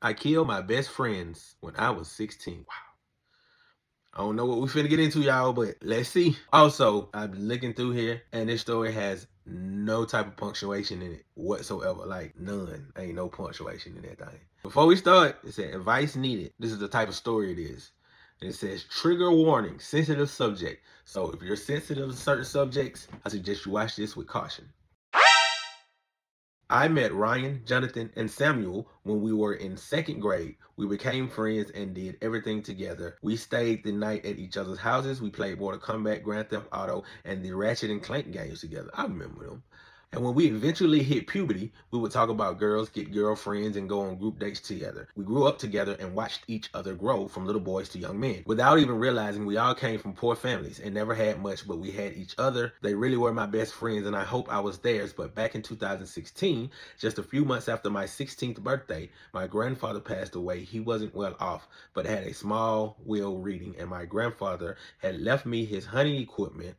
I killed my best friends when I was 16. Wow. I don't know what we finna get into, y'all, but let's see. Also, I've been looking through here, and this story has no type of punctuation in it whatsoever. Like, none. Ain't no punctuation in that thing. Before we start, it said, advice needed. This is the type of story it is. And it says, trigger warning, sensitive subject. So if you're sensitive to certain subjects, I suggest you watch this with caution. I met Ryan, Jonathan, and Samuel when we were in second grade. We became friends and did everything together. We stayed the night at each other's houses. We played Mortal Kombat, Grand Theft Auto, and the Ratchet and Clank games together. I remember them. And when we eventually hit puberty, we would talk about girls, get girlfriends, and go on group dates together. We grew up together and watched each other grow from little boys to young men. Without even realizing, we all came from poor families and never had much, but we had each other. They really were my best friends, and I hope I was theirs. But back in 2016, just a few months after my 16th birthday, my grandfather passed away. He wasn't well off, but had a small will reading, and my grandfather had left me his hunting equipment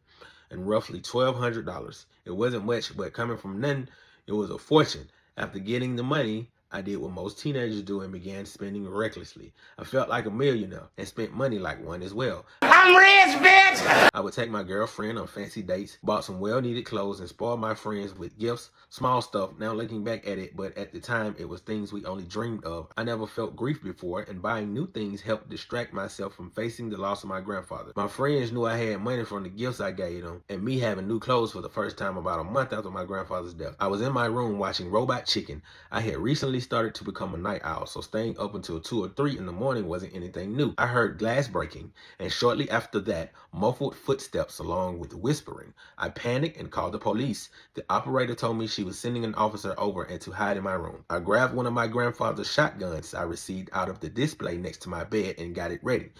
and roughly $1,200. It wasn't much, but coming from none, it was a fortune. After getting the money, I did what most teenagers do and began spending recklessly. I felt like a millionaire and spent money like one as well. I'm rich, bitch! I would take my girlfriend on fancy dates, bought some well-needed clothes, and spoiled my friends with gifts, small stuff. Now looking back at it, but at the time, it was things we only dreamed of. I never felt grief before, and buying new things helped distract myself from facing the loss of my grandfather. My friends knew I had money from the gifts I gave them, and me having new clothes for the first time about a month after my grandfather's death. I was in my room watching Robot Chicken. I had recently started to become a night owl, so staying up until 2 or 3 in the morning wasn't anything new. I heard glass breaking, and shortly after that, muffled footsteps along with whispering. I panicked and called the police. The operator told me she was sending an officer over and to hide in my room. I grabbed one of my grandfather's shotguns I received out of the display next to my bed and got it ready.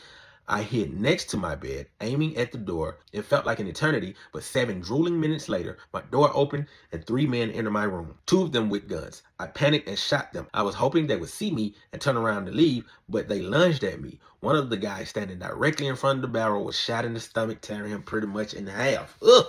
I hid next to my bed, aiming at the door. It felt like an eternity, but 7 drooling minutes later, my door opened and 3 men entered my room, 2 of them with guns. I panicked and shot them. I was hoping they would see me and turn around to leave, but they lunged at me. One of the guys standing directly in front of the barrel was shot in the stomach, tearing him pretty much in half. Ugh!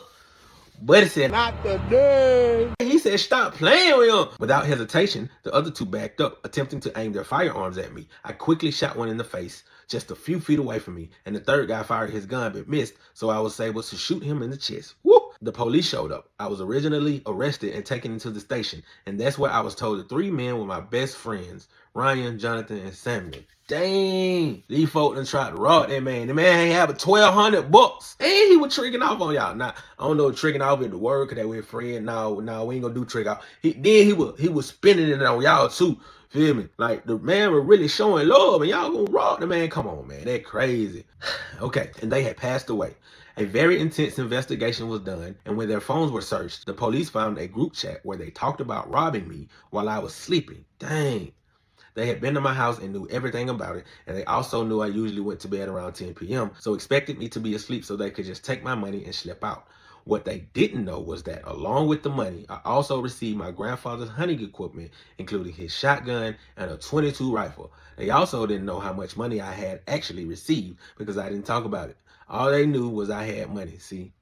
But it said, not today. He said, stop playing with him. Without hesitation, the other 2 backed up, attempting to aim their firearms at me. I quickly shot one in the face, just a few feet away from me, and the 3rd guy fired his gun but missed, so I was able to shoot him in the chest. Woo! The police showed up. I was originally arrested and taken into the station, and that's where I was told the 3 men were my best friends, Ryan, Jonathan, and Samuel. Dang, these folk done tried to rob that man. The man ain't have $1,200. And he was tricking off on y'all. Now, I don't know if tricking off is the word, cause they were friends. No, we ain't gonna do trick off. He was spending it on y'all too. Feel me? Like the man was really showing love and y'all gonna rob the man. Come on, man. That crazy. Okay, and they had passed away. A very intense investigation was done, and when their phones were searched, the police found a group chat where they talked about robbing me while I was sleeping. Dang. They had been to my house and knew everything about it, and they also knew I usually went to bed around 10 p.m., so expected me to be asleep so they could just take my money and slip out. What they didn't know was that along with the money, I also received my grandfather's hunting equipment, including his shotgun and a .22 rifle. They also didn't know how much money I had actually received because I didn't talk about it. All they knew was I had money, see?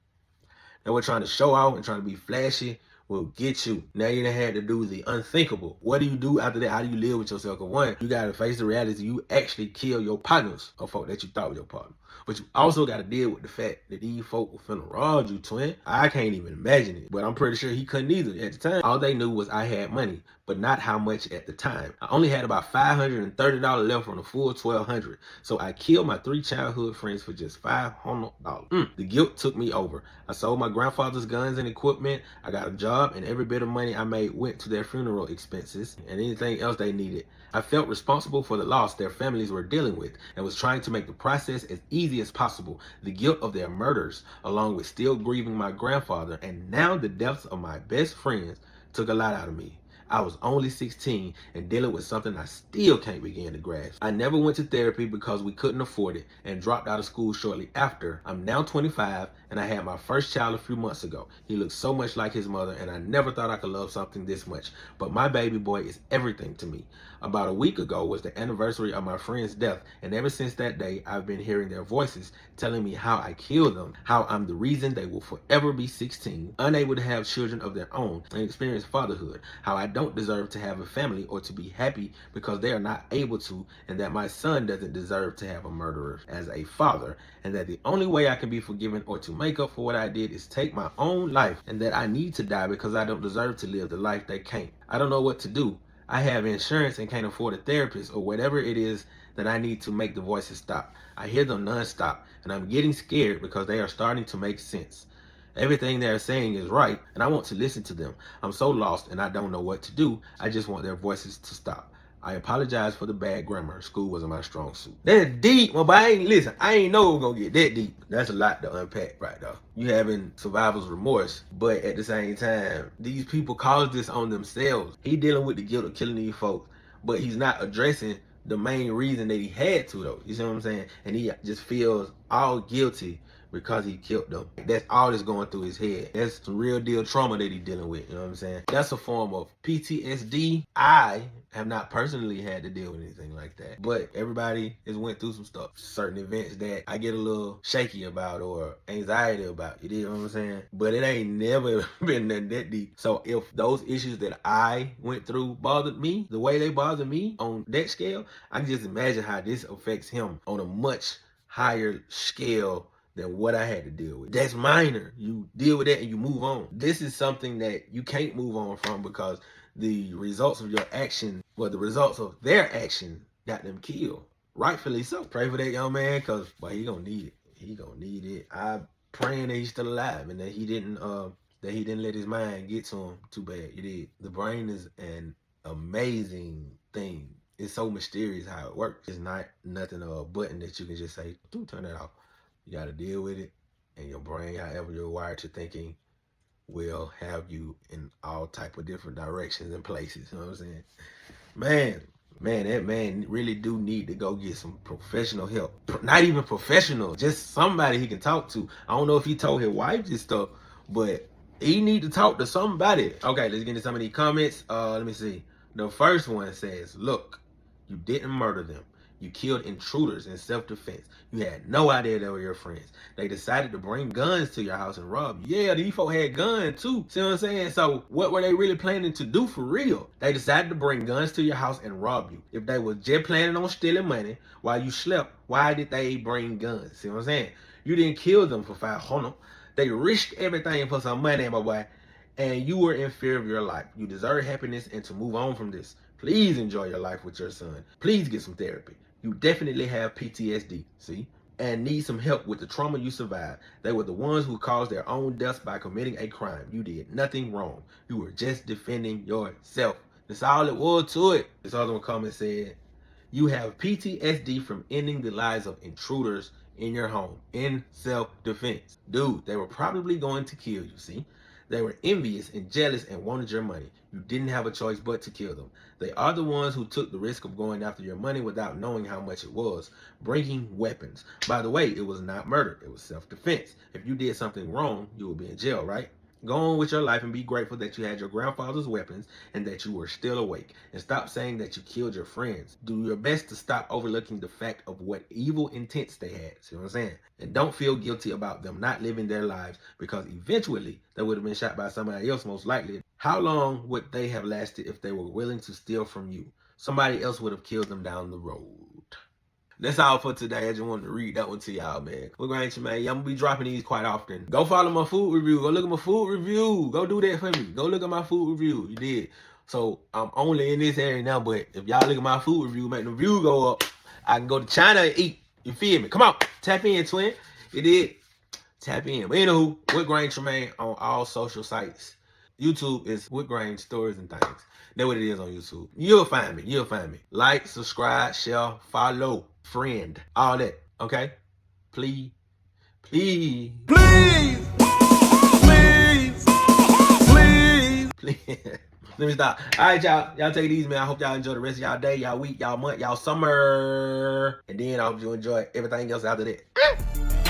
They were trying to show out and trying to be flashy will get you. Now you done had to do the unthinkable. What do you do after that? How do you live with yourself? Cause one, you gotta face the reality. You actually kill your partners or folk that you thought was your partner. But you also gotta deal with the fact that these folk were finna rob you, twin. I can't even imagine it, but I'm pretty sure he couldn't either at the time. All they knew was I had money, but not how much at the time. I only had about $530 left on the full $1,200. So I killed my 3 childhood friends for just $500. The guilt took me over. I sold my grandfather's guns and equipment. I got a job, and every bit of money I made went to their funeral expenses and anything else they needed. I felt responsible for the loss their families were dealing with and was trying to make the process as easy as possible. The guilt of their murders, along with still grieving my grandfather and now the deaths of my best friends, took a lot out of me. I was only 16 and dealing with something I still can't begin to grasp. I never went to therapy because we couldn't afford it and dropped out of school shortly after. I'm now 25 and I had my first child a few months ago. He looks so much like his mother and I never thought I could love something this much. But my baby boy is everything to me. About a week ago was the anniversary of my friend's death, and ever since that day, I've been hearing their voices telling me how I killed them, how I'm the reason they will forever be 16, unable to have children of their own and experience fatherhood, how I don't deserve to have a family or to be happy because they are not able to, and that my son doesn't deserve to have a murderer as a father, and that the only way I can be forgiven or to make up for what I did is take my own life, and that I need to die because I don't deserve to live the life they can't. I don't know what to do. I have insurance and can't afford a therapist or whatever it is that I need to make the voices stop. I hear them nonstop, and I'm getting scared because they are starting to make sense. Everything they're saying is right, and I want to listen to them. I'm so lost and I don't know what to do. I just want their voices to stop. I apologize for the bad grammar. School wasn't my strong suit. That's deep, but I ain't know it was gonna get that deep. That's a lot to unpack right now. You having survivor's remorse, but at the same time, these people caused this on themselves. He dealing with the guilt of killing these folks, but he's not addressing the main reason that he had to though. You see what I'm saying? And he just feels all guilty because he killed them. That's all that's going through his head. That's some real deal trauma that he's dealing with. You know what I'm saying? That's a form of PTSD. I have not personally had to deal with anything like that, but everybody has went through some stuff, certain events that I get a little shaky about or anxiety about. You know what I'm saying? But it ain't never been that deep. So if those issues that I went through bothered me the way they bother me on that scale, I can just imagine how this affects him on a much higher scale than what I had to deal with. That's minor. You deal with that and you move on. This is something that you can't move on from because the results of your action, well, the results of their action got them killed. Rightfully so. Pray for that young man because, well, he gonna need it. He gonna need it. I'm praying that he's still alive and that he didn't let his mind get to him too bad. It did. The brain is an amazing thing. It's so mysterious how it works. It's not nothing of a button that you can just say, turn that off. You got to deal with it, and your brain, however you're wired to thinking, will have you in all type of different directions and places. You know what I'm saying? Man, that man really do need to go get some professional help. Not even professional, just somebody he can talk to. I don't know if he told his wife this stuff, but he need to talk to somebody. Okay, let's get into some of these comments. Let me see. The first one says, look, you didn't murder them. You killed intruders in self-defense. You had no idea they were your friends. They decided to bring guns to your house and rob you. Yeah, these folks had guns too. See what I'm saying? So what were they really planning to do for real? They decided to bring guns to your house and rob you. If they were just planning on stealing money while you slept, why did they bring guns? See what I'm saying? You didn't kill them for 500. They risked everything for some money, my boy. And you were in fear of your life. You deserve happiness and to move on from this. Please enjoy your life with your son. Please get some therapy. You definitely have PTSD, see? And need some help with the trauma you survived. They were the ones who caused their own deaths by committing a crime. You did nothing wrong. You were just defending yourself. That's all it was to it. This other one comment said, you have PTSD from ending the lives of intruders in your home in self-defense. Dude, they were probably going to kill you, see? They were envious and jealous and wanted your money. You didn't have a choice but to kill them. They are the ones who took the risk of going after your money without knowing how much it was. Bringing weapons. By the way, it was not murder. It was self-defense. If you did something wrong, you would be in jail, right? Go on with your life and be grateful that you had your grandfather's weapons and that you were still awake. And stop saying that you killed your friends. Do your best to stop overlooking the fact of what evil intents they had. See what I'm saying? And don't feel guilty about them not living their lives because eventually they would have been shot by somebody else most likely. How long would they have lasted if they were willing to steal from you? Somebody else would have killed them down the road. That's all for today. I just wanted to read that one to y'all, man. We're going to, man. I'm going to be dropping these quite often. Go follow my food review. Go look at my food review. Go do that for me. Go look at my food review. You did. So I'm only in this area now, but if y'all look at my food review, make the view go up, I can go to China and eat. You feel me? Come on. Tap in, twin. You did. Tap in. But anywho, Wood Grain Tremaine on all social sites. YouTube is Wood Grain Stories and Things. That's what it is on YouTube. You'll find me. You'll find me. Like, subscribe, share, follow, friend, all that. Okay? Please. Please. Please. Please. Please. Please. Let me stop. All right, y'all. Y'all take it easy, man. I hope y'all enjoy the rest of y'all day, y'all week, y'all month, y'all summer. And then I hope you enjoy everything else after that.